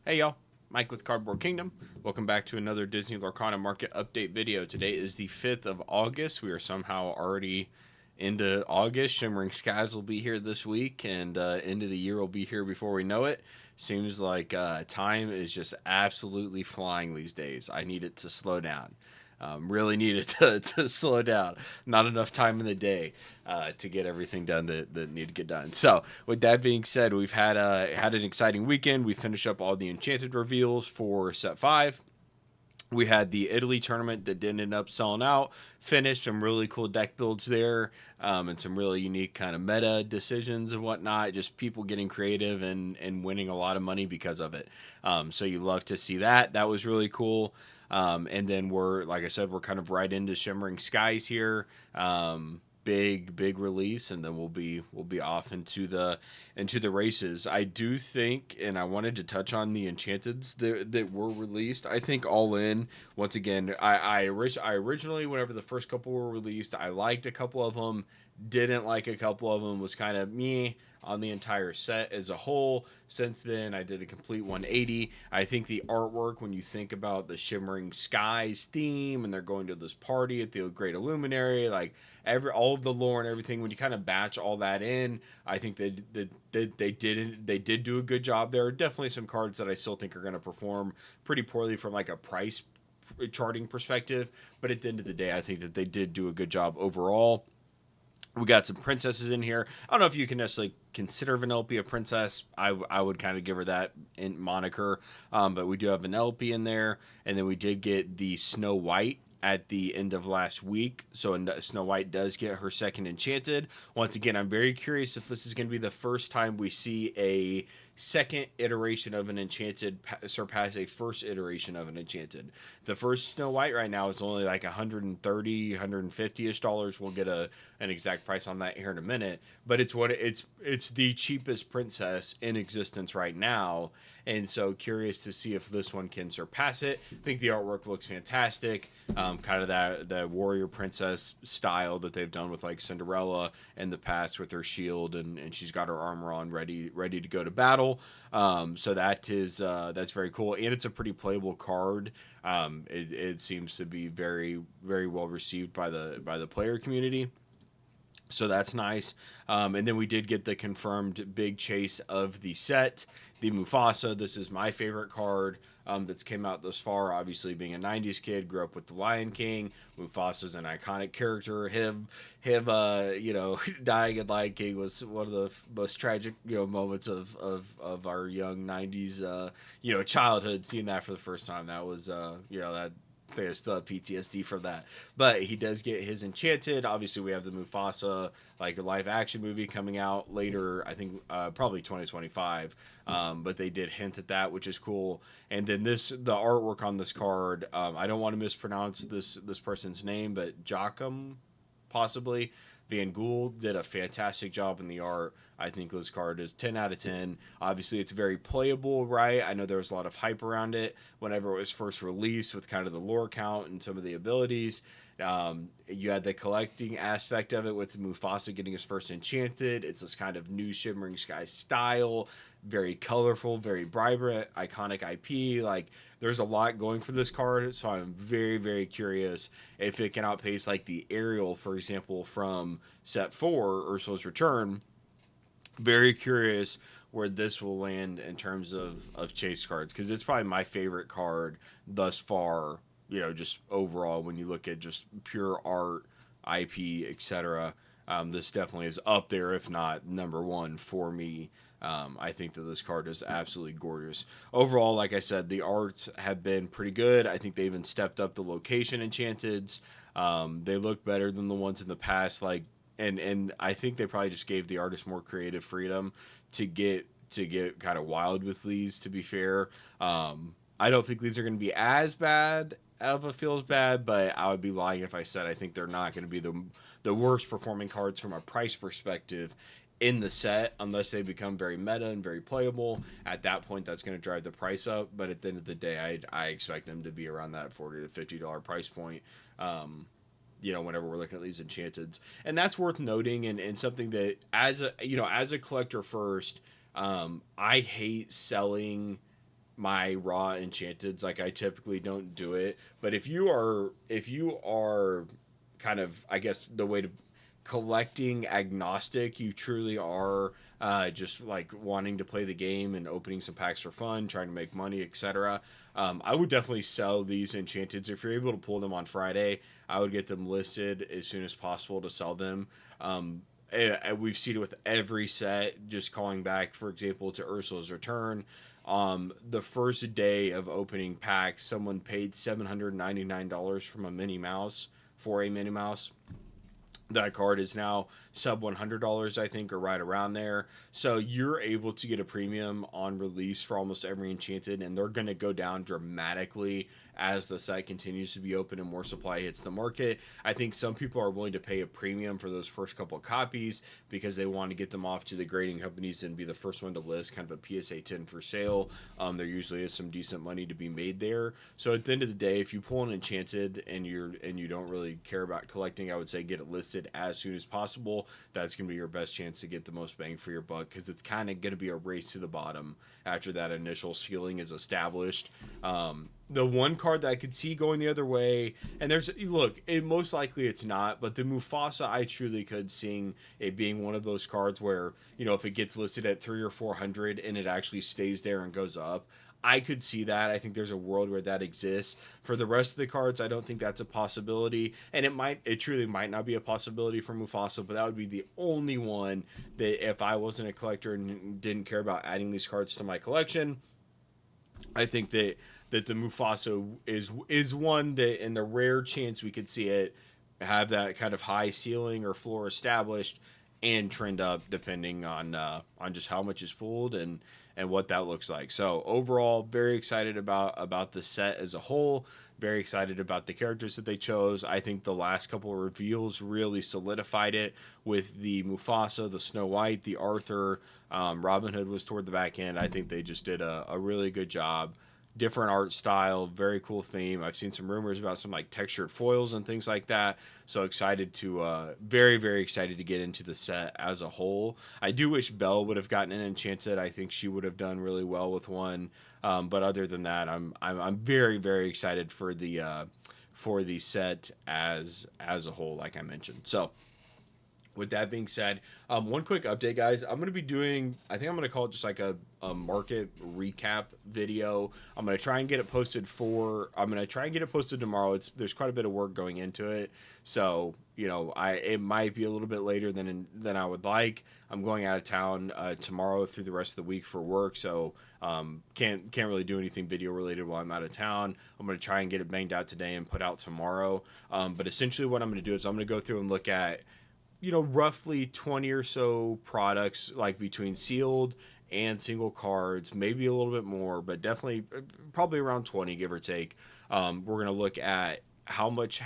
Hey y'all, Mike with Cardboard Kingdom. Welcome back to another Disney Lorcana market update video. Today is the 5th of August. We are somehow already into August. Shimmering Skies will be here this week, and end of the year will be here before we know it. Seems like time is just absolutely flying these days. I need it to slow down. Really need it to slow down. Not enough time in the day to get everything done that need to get done. So, with that being said, we've had an exciting weekend. We finished up all the Enchanted reveals for Set 5. We had the Italy tournament that did end up selling out. Finished some really cool deck builds there, and some really unique kind of meta decisions and whatnot. Just people getting creative and winning a lot of money because of it. So you love to see that. That was really cool. And then like I said, we're kind of right into Shimmering Skies here. Big release, and then we'll be off into the races. I do think, and I wanted to touch on the Enchanteds that were released. I think all in, once again, I originally, whenever the first couple were released, I liked a couple of them, didn't like a couple of them, was kind of me on the entire set as a whole. Since then, I did a complete 180. I think the artwork, when you think about the Shimmering Skies theme, and they're going to this party at the Great Illuminary, like all of the lore and everything, when you kind of batch all that in, I think they did do a good job. There are definitely some cards that I still think are going to perform pretty poorly from like a price charting perspective, but at the end of the day, I think that they did do a good job overall. We got some princesses in here. I don't know if you can necessarily consider Vanellope a princess. I would kind of give her that in moniker, but we do have Vanellope in there, and then we did get the Snow White at the end of last week. So Snow White does get her second Enchanted. Once again, I'm very curious if this is going to be the first time we see a second iteration of an Enchanted surpass a first iteration of an Enchanted. The first Snow White right now is only like 130, 150ish dollars. We'll get an exact price on that here in a minute, but it's the cheapest princess in existence right now, and so curious to see if this one can surpass it. I think the artwork looks fantastic, kind of that warrior princess style that they've done with like Cinderella in the past with her shield, and she's got her armor on, ready to go to battle. So that's very cool, and it's a pretty playable card. It seems to be very well received by the player community. So that's nice. And then we did get the confirmed big chase of the set, the Mufasa. This is my favorite card that's came out thus far. Obviously, being a '90s kid, grew up with the Lion King. Mufasa's an iconic character. Him, dying in Lion King was one of the most tragic, moments of our young '90s, childhood. Seeing that for the first time, that was, that I think I still have PTSD from that. But he does get his Enchanted. Obviously, we have the Mufasa like a live action movie coming out later. I think probably 2025. But they did hint at that, which is cool. And then the artwork on this card. I don't want to mispronounce this person's name, but Joachim, possibly. Van Gool did a fantastic job in the art. I think this card is 10 out of 10. Obviously, it's very playable, right? I know there was a lot of hype around it whenever it was first released with kind of the lore count and some of the abilities. You had the collecting aspect of it with Mufasa getting his first Enchanted. It's this kind of new Shimmering Sky style, very colorful, very vibrant, iconic IP. Like, there's a lot going for this card, so I'm very curious if it can outpace like the Ariel, for example, from Set 4, Ursula's Return. Very curious where this will land in terms of chase cards, because it's probably my favorite card thus far, just overall when you look at just pure art, IP, etc. This definitely is up there, if not number one for me. I think that this card is absolutely gorgeous. Overall, like I said, the arts have been pretty good. I think they even stepped up the location enchanteds. They look better than the ones in the past. Like, and I think they probably just gave the artist more creative freedom to get kind of wild with these. To be fair, I don't think these are going to be as bad. Alpha feels bad, but I would be lying if I said I think they're not going to be the worst performing cards from a price perspective in the set, unless they become very meta and very playable. At that point, that's going to drive the price up. But at the end of the day, I expect them to be around that $40 to $50 price point. Whenever we're looking at these enchanteds, and that's worth noting, and something that as a collector first, I hate selling my raw enchanteds. Like, I typically don't do it, but if you are kind of, I guess, the way to collecting agnostic, you truly are just like wanting to play the game and opening some packs for fun, trying to make money, etc. I would definitely sell these enchanteds if you're able to pull them on Friday. I would get them listed as soon as possible to sell them. We've seen it with every set. Just calling back, for example, to Ursula's Return. The first day of opening packs, someone paid $799 from a Minnie Mouse for a Minnie Mouse. That card is now sub $100, I think, or right around there. So you're able to get a premium on release for almost every enchanted, and they're going to go down dramatically as the site continues to be open and more supply hits the market. I think some people are willing to pay a premium for those first couple of copies because they want to get them off to the grading companies and be the first one to list kind of a PSA 10 for sale. There usually is some decent money to be made there. So at the end of the day, if you pull an enchanted and you don't really care about collecting, I would say get it listed as soon as possible. That's going to be your best chance to get the most bang for your buck, because it's kind of going to be a race to the bottom after that initial ceiling is established. The one card that I could see going the other way, and most likely it's not, but the Mufasa, I truly could see it being one of those cards where, if it gets listed at 300 or 400 and it actually stays there and goes up, I could see that. I think there's a world where that exists. For the rest of the cards, I don't think that's a possibility, and it truly might not be a possibility for Mufasa, but that would be the only one that, if I wasn't a collector and didn't care about adding these cards to my collection, I think that the Mufasa is one that, in the rare chance we could see it have that kind of high ceiling or floor established and trend up depending on just how much is pulled and what that looks like. So overall, very excited about the set as a whole. Very excited about the characters that they chose. I think the last couple of reveals really solidified it with the Mufasa, the Snow White, the Arthur. Robin Hood was toward the back end. I think they just did a really good job. Different art style, very cool theme. I've seen some rumors about some like textured foils and things like that. So excited to, very, very excited to get into the set as a whole. I do wish Belle would have gotten an enchanted. I think she would have done really well with one. But other than that, I'm very, very excited for the set as a whole, like I mentioned. So with that being said, one quick update, guys. I'm going to be doing, I think I'm going to call it just like a market recap video. I'm going to try and get it posted tomorrow. There's quite a bit of work going into it. So, it might be a little bit later than I would like. I'm going out of town tomorrow through the rest of the week for work. So, can't really do anything video related while I'm out of town. I'm going to try and get it banged out today and put out tomorrow. But essentially what I'm going to do is I'm going to go through and look at roughly 20 or so products, like between sealed and single cards, maybe a little bit more, but definitely probably around 20, give or take. We're going to look at how much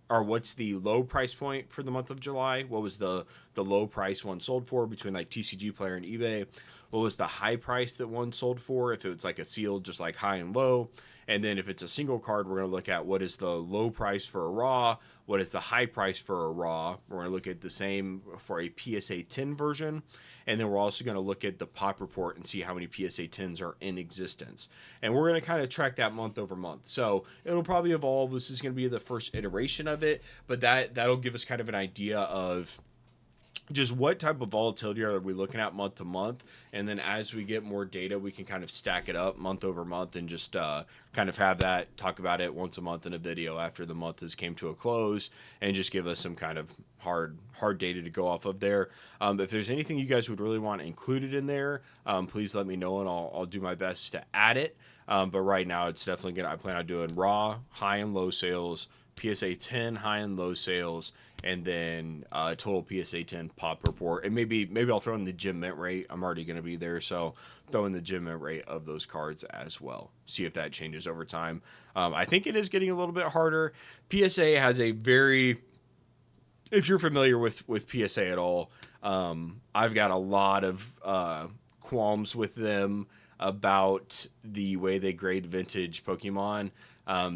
what's the low price point for the month of July? What was the low price one sold for between like TCG Player and eBay? What was the high price that one sold for, if it was like a sealed, just like high and low? And then if it's a single card, we're going to look at what is the low price for a raw, what is the high price for a raw. We're going to look at the same for a PSA 10 version. And then we're also going to look at the pop report and see how many PSA 10s are in existence. And we're going to kind of track that month over month. So it'll probably evolve. This is going to be the first iteration of it, but that'll give us kind of an idea of just what type of volatility are we looking at month to month. And then as we get more data, we can kind of stack it up month over month and just kind of have that, talk about it once a month in a video after the month has came to a close, and just give us some kind of hard data to go off of there. If there's anything you guys would really want included in there, please let me know and I'll do my best to add it. But right now it's definitely I plan on doing raw, high and low sales, PSA 10 high and low sales, and then total PSA 10 pop report. And maybe I'll throw in the gem mint rate. I'm already going to be there, so throw in the gem mint rate of those cards as well. See if that changes over time. I think it is getting a little bit harder. PSA has a very, if you're familiar with PSA at all, I've got a lot of qualms with them. about the way they grade vintage Pokemon.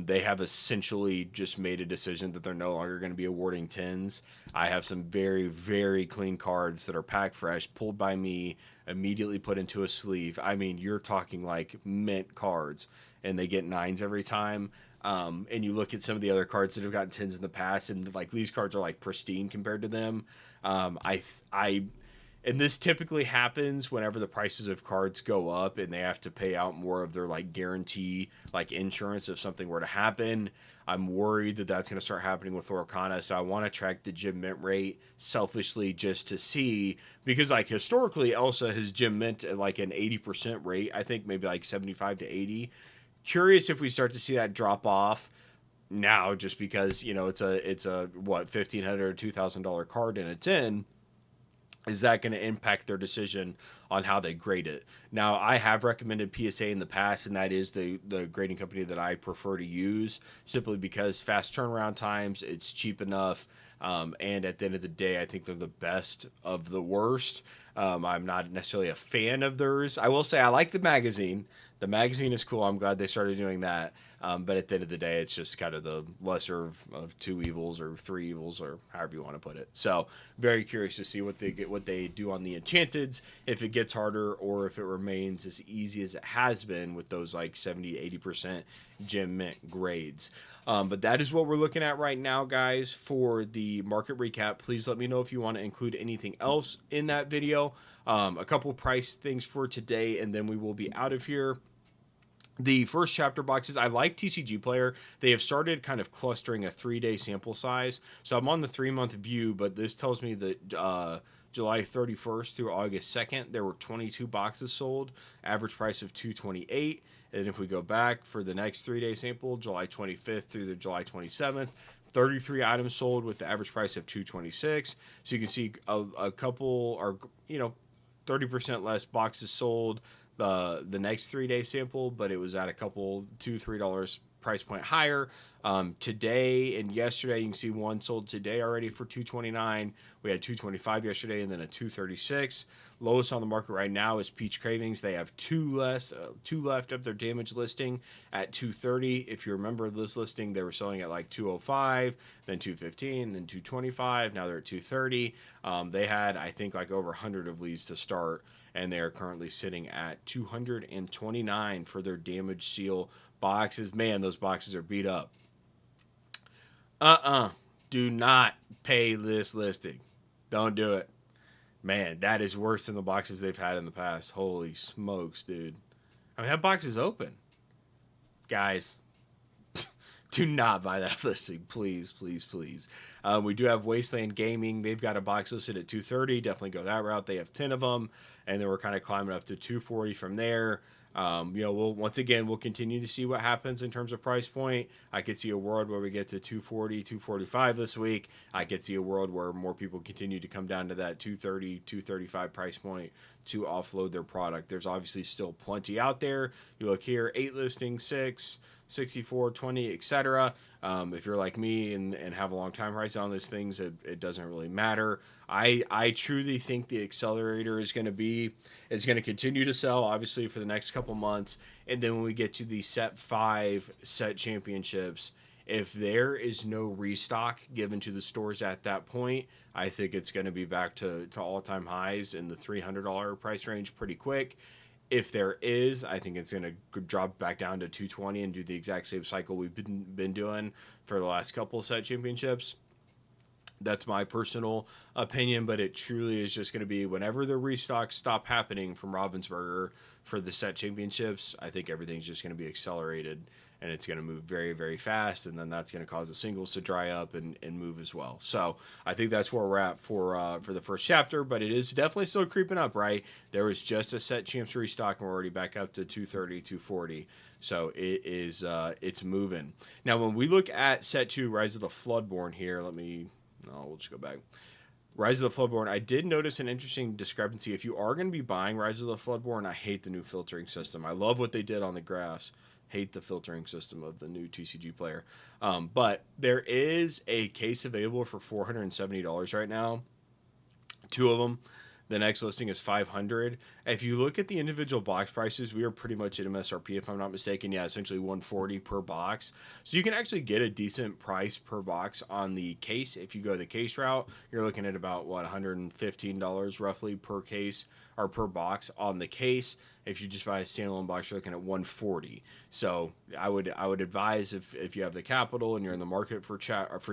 They have essentially just made a decision that they're no longer going to be awarding 10s. I have some very, very clean cards that are pack fresh, pulled by me, immediately put into a sleeve. I mean, you're talking like mint cards, and they get 9s every time. And you look at some of the other cards that have gotten 10s in the past, and like these cards are like pristine compared to them. I and this typically happens whenever the prices of cards go up and they have to pay out more of their like guarantee, like insurance if something were to happen. I'm worried that that's going to start happening with Lorcana, so I want to track the gym mint rate selfishly just to see, because like historically Elsa has gym mint at like an 80% rate, I think maybe like 75 to 80. Curious if we start to see that drop off now, just because it's a what, $1,500 or $2,000 card in a 10. Is that going to impact their decision on how they grade it? Now, I have recommended PSA in the past, and that is the grading company that I prefer to use, simply because fast turnaround times, it's cheap enough, and at the end of the day, I think they're the best of the worst. I'm not necessarily a fan of theirs. I will say I like the magazine. The magazine is cool. I'm glad they started doing that. But at the end of the day, it's just kind of the lesser of two evils or three evils, or however you want to put it. So very curious to see what they do on the Enchanteds, if it gets harder or if it remains as easy as it has been with those like 70-80% gem mint grades. But that is what we're looking at right now, guys, for the market recap. Please let me know if you want to include anything else in that video. A couple price things for today, and then we will be out of here. The first chapter boxes, I like TCG Player. They have started kind of clustering a 3-day sample size. So I'm on the 3-month view, but this tells me that July 31st through August 2nd, there were 22 boxes sold, average price of $228. And if we go back for the next 3-day sample, July 25th through the July 27th, 33 items sold with the average price of $226. So you can see a couple are, 30% less boxes sold the next 3-day sample, but it was at a couple $2-3 price point higher. Today and yesterday, you can see one sold today already for $229. We had $225 yesterday, and then a $236. Lowest on the market right now is Peach Cravings. They have two left of their damage listing at $230. If you remember this listing, they were selling at like $205, then $215, then $225. Now they're at $230. They had, I think, like over 100 of these to start, and they are currently sitting at $229 for their damage seal boxes. Man, those boxes are beat up. Do not pay this listing. Don't do it. Man, that is worse than the boxes they've had in the past. Holy smokes, dude. I mean, that box is open. Guys, do not buy that listing. Please, please, please. We do have Wasteland Gaming. They've got a box listed at $230. Definitely go that route. They have 10 of them, and then we're kind of climbing up to $240 from there. We'll continue to see what happens in terms of price point. I could see a world where we get to $240, $245 this week. I could see a world where more people continue to come down to that $230, $235 price point to offload their product. There's obviously still plenty out there. You look here, 8 listings, 6, 64, 20, etc. If you're like me and have a long time horizon on those things, it doesn't really matter. I truly think the accelerator is going to continue to sell, obviously, for the next couple months. And then when we get to the set 5 set championships, if there is no restock given to the stores at that point, I think it's going to be back to all-time highs in the $300 price range pretty quick. If there is, I think it's going to drop back down to $220 and do the exact same cycle we've been doing for the last couple set championships. That's my personal opinion, but it truly is just going to be whenever the restocks stop happening from Ravensburger for the set championships, I think everything's just going to be accelerated, and it's going to move very, very fast, and then that's going to cause the singles to dry up and move as well. So I think that's where we're at for the first chapter, but it is definitely still creeping up, right? There was just a set champs restock, and we're already back up to 230, 240. So it is it's moving. Now, when we look at set 2, Rise of the Floodborn here, we'll just go back. Rise of the Floodborn, I did notice an interesting discrepancy. If you are going to be buying Rise of the Floodborn, I hate the new filtering system. I love what they did on the graphs. Hate the filtering system of the new TCG Player. But there is a case available for $470 right now. 2 of them. The next listing is 500. If you look at the individual box prices, we are pretty much at MSRP, if I'm not mistaken. Yeah, essentially 140 per box. So you can actually get a decent price per box on the case. If you go the case route, you're looking at about what, $115 roughly per case or per box on the case. If you just buy a standalone box, you're looking at 140. So I would advise, if you have the capital and you're in the market for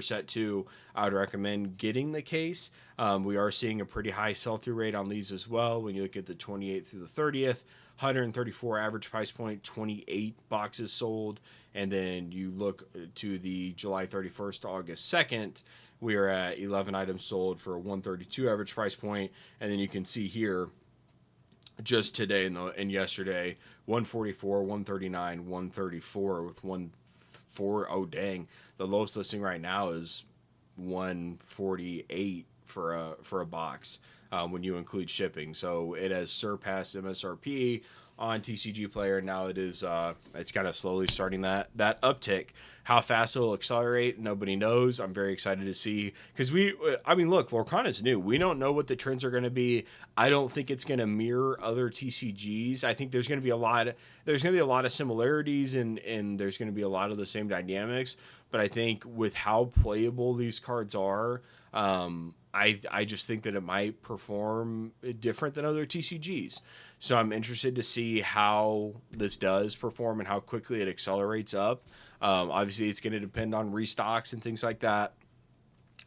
set 2, I would recommend getting the case. We are seeing a pretty high sell-through rate on these as well. When you look at the 28th through the 30th, 134 average price point, 28 boxes sold. And then you look to the July 31st to August 2nd, we are at 11 items sold for a 132 average price point. And then you can see here, just today and yesterday, 144, 139, 134 with 140. Oh dang, the lowest listing right now is 148 for a box when you include shipping. So it has surpassed MSRP on TCG Player. Now it's kind of slowly starting that uptick. How fast it'll accelerate, nobody knows. I'm very excited to see, because look, Lorcana's new. We don't know what the trends are going to be. I don't think it's going to mirror other TCGs. I think there's going to be a lot of similarities, and there's going to be a lot of the same dynamics. But I think with how playable these cards are, I just think that it might perform different than other TCGs. So I'm interested to see how this does perform and how quickly it accelerates up. Obviously, it's going to depend on restocks and things like that.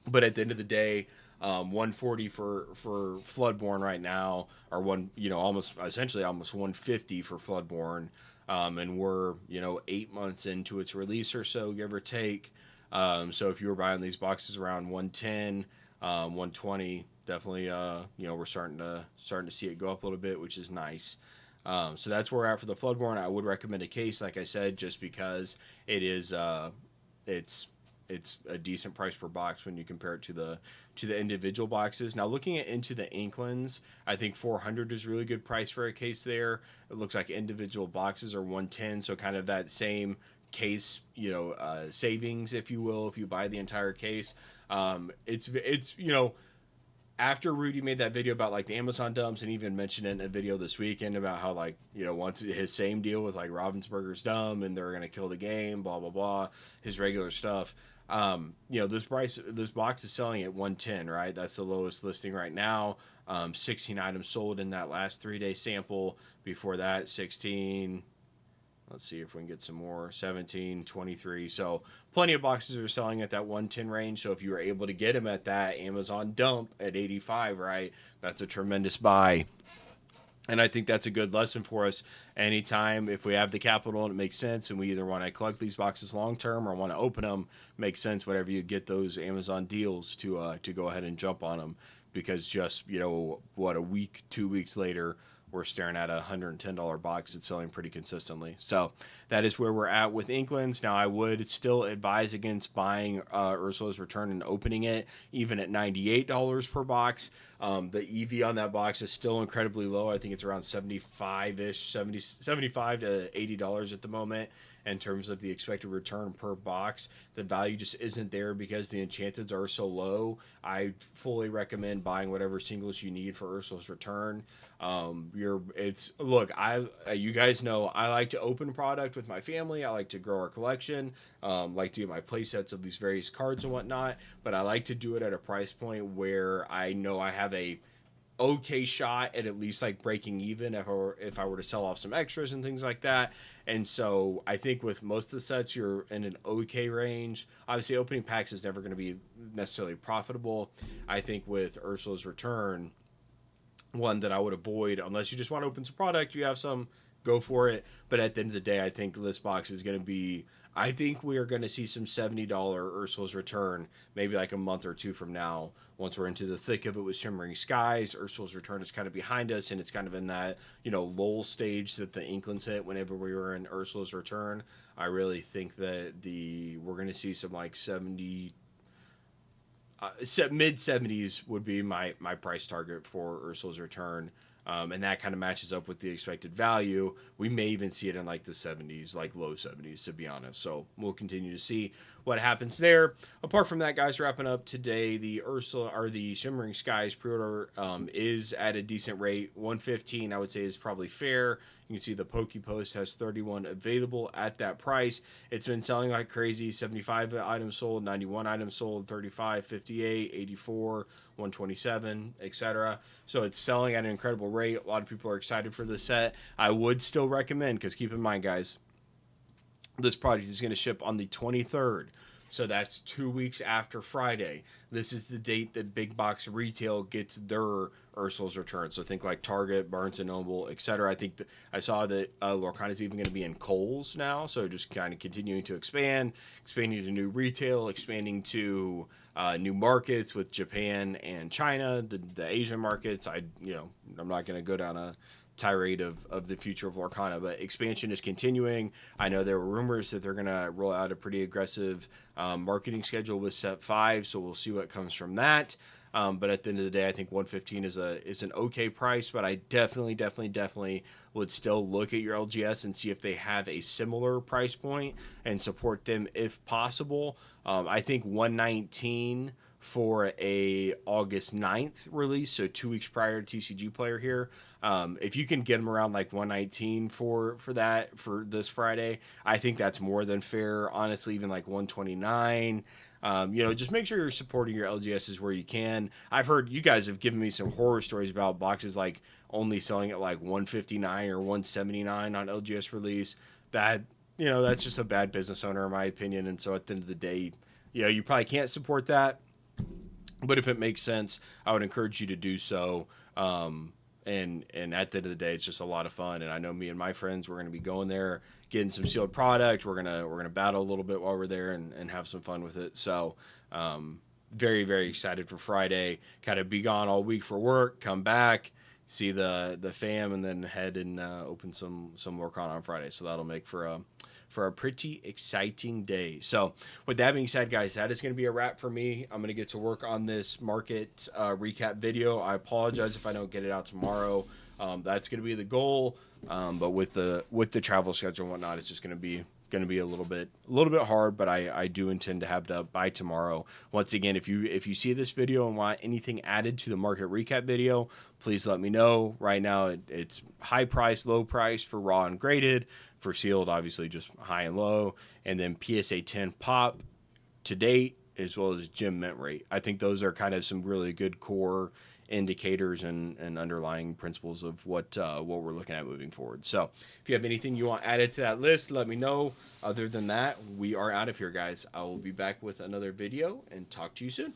But at the end of the day, 140 for Floodborn right now, or almost 150 for Floodborn, and we're 8 months into its release or so, give or take. So if you were buying these boxes around 110, 120, definitely we're starting to see it go up a little bit, which is nice. So that's where we're at for the Floodborn. I would recommend a case, like I said, just because it is it's a decent price per box when you compare it to the individual boxes. Now, looking into the Inklings, I think 400 is really good price for a case there. It looks like individual boxes are 110, so kind of that same case, savings, if you will, if you buy the entire case. It's after Rudy made that video about like the Amazon dumps, and even mentioned it in a video this weekend about how once his same deal with like Ravensburger's dumb and they're going to kill the game, blah, blah, blah, his regular stuff. This box is selling at 110, right? That's the lowest listing right now. 16 items sold in that last 3-day sample. Before that, 16. Let's see if we can get some more. 17, 23. So plenty of boxes are selling at that 110 range. So if you were able to get them at that Amazon dump at 85, right, that's a tremendous buy. And I think that's a good lesson for us. Anytime, if we have the capital and it makes sense, and we either want to collect these boxes long term or want to open them, makes sense whenever you get those Amazon deals to go ahead and jump on them. Because just a week, 2 weeks later, we're staring at a $110 box that's selling pretty consistently. So that is where we're at with Inklings. Now, I would still advise against buying Ursula's Return and opening it, even at $98 per box. The EV on that box is still incredibly low. I think it's around 75-ish, $75 to $80 at the moment in terms of the expected return per box. The value just isn't there because the enchanteds are so low. I fully recommend buying whatever singles you need for Ursula's Return. You guys know I like to open product with my family. I like to grow our collection, like to get my play sets of these various cards and whatnot, but I like to do it at a price point where I know I have a okay shot at least like breaking even if I were to sell off some extras and things like that. And so I think with most of the sets, you're in an okay range. Obviously, opening packs is never going to be necessarily profitable. I think with Ursula's Return, one that I would avoid, unless you just want to open some product, you have some, go for it. But at the end of the day, I think this box is going to be, I think we are going to see some $70 Ursula's Return, maybe like a month or two from now, once we're into the thick of it with Shimmering Skies. Ursula's Return is kind of behind us, and it's kind of in that, lull stage that the Inklings hit whenever we were in Ursula's Return. I really think that we're going to see some like 70, mid 70s would be my price target for Ursula's Return. and that kind of matches up with the expected value. We may even see it in like the 70s, like low 70s, to be honest. So we'll continue to see what happens there. Apart from that, guys, wrapping up today, the Ursula or the Shimmering Skies pre-order is at a decent rate. 115, I would say, is probably fair. You can see the Poke Post has 31 available at that price. It's been selling like crazy. 75 items sold, 91 items sold, 35, 58, 84, 127, etc. So it's selling at an incredible rate. A lot of people are excited for this set. I would still recommend, because keep in mind, guys, this product is going to ship on the 23rd. So that's 2 weeks after Friday. This is the date that big box retail gets their Ursula's return. So think like Target, Barnes and Noble, etc. I think I saw that Lorcana is even going to be in Kohl's now. So just kind of continuing to expanding to new retail, expanding to new markets with Japan and China, the Asian markets. I'm not going to go down a tirade of the future of Lorcana, but expansion is continuing. I know there were rumors that they're going to roll out a pretty aggressive marketing schedule with Set 5, so we'll see what comes from that. But at the end of the day, I think 115 is an okay price, but I definitely would still look at your LGS and see if they have a similar price point and support them if possible. I think 119 for a August 9th release, so 2 weeks prior to TCG Player here. If you can get them around like 119 for this Friday, I think that's more than fair. Honestly, even like 129. Just make sure you're supporting your LGSs where you can. I've heard you guys have given me some horror stories about boxes like only selling at like 159 or 179 on LGS release. That's just a bad business owner in my opinion. And so at the end of the day, you probably can't support that. But if it makes sense, I would encourage you to do so. And at the end of the day, it's just a lot of fun. And I know me and my friends, we're going to be going there, getting some sealed product. We're gonna battle a little bit while we're there and have some fun with it. So very, very excited for Friday. Kind of be gone all week for work, come back, see the fam, and then head and open some Lorcana on Friday. So that'll make for a pretty exciting day. So with that being said, guys, that is going to be a wrap for me. I'm going to get to work on this market recap video. I apologize if I don't get it out tomorrow. That's going to be the goal. But with the travel schedule and whatnot, it's just going to be a little bit hard, but I do intend to have it up by tomorrow. Once again, if you see this video and want anything added to the market recap video, please let me know. Right now it's high price, low price for raw and graded. For sealed, obviously just high and low, and then PSA 10 pop to date, as well as gem mint rate. I think those are kind of some really good core indicators and underlying principles of what we're looking at moving forward. So if you have anything you want added to that list, let me know. Other than that, we are out of here, guys. I will be back with another video and talk to you soon.